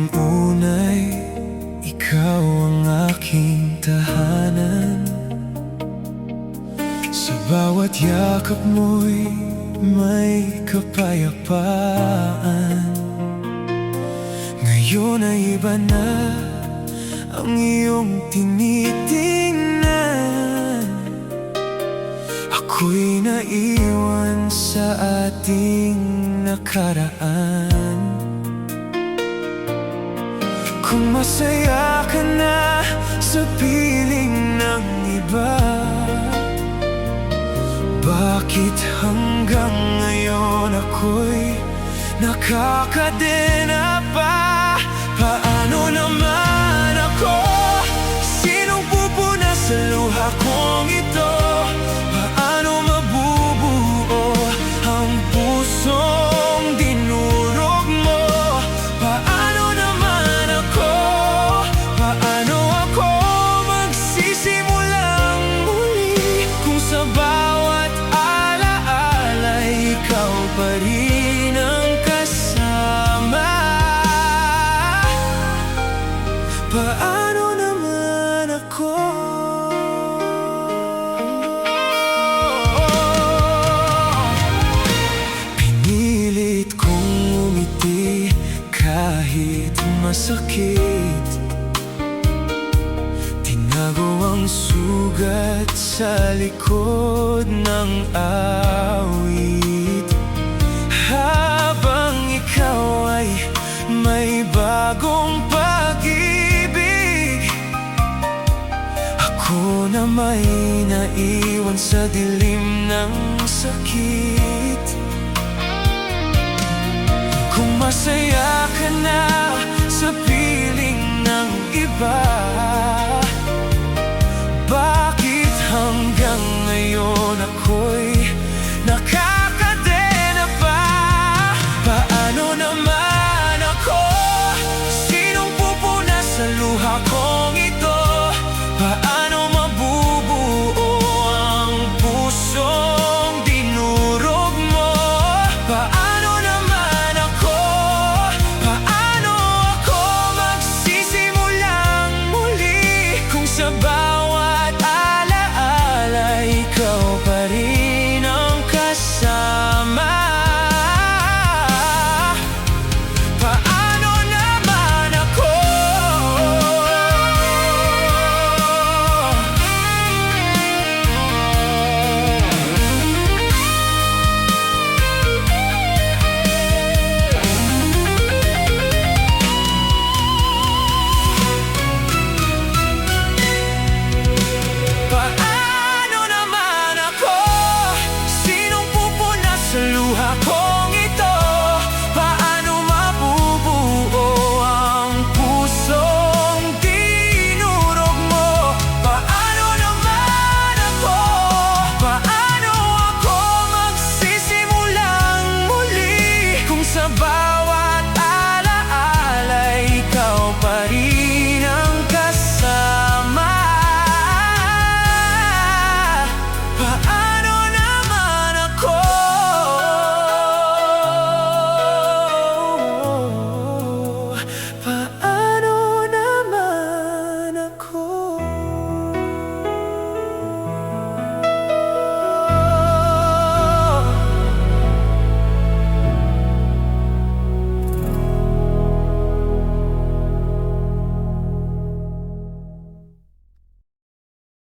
Nung unay, ikaw ang aking tahanan. Sa bawat yakap mo'y may kapayapaan. Ngayon ay iba na ang iyong tinitingnan. Ako'y naiwan sa ating nakaraan. Kung masaya ka na sa piling ng iba, bakit hanggang ngayon ako'y nakakadena pa? Paano naman ako? Sinong pupuna sa luha kong ito? Paano mabubuo ang pusong dinurog mo? Paano naman ako? Paano ako magsisimulang muli kung sa bawat alaala ikaw pa rin ang kasama? Paano naman ako? Pinilit kong umiti kahit masakit. Tinago ang sugat sa likod ng awit, habang ikaw ay may bagong pag-ibig. Ako na may naiwan sa dilim ng sakit. Kung masaya ka na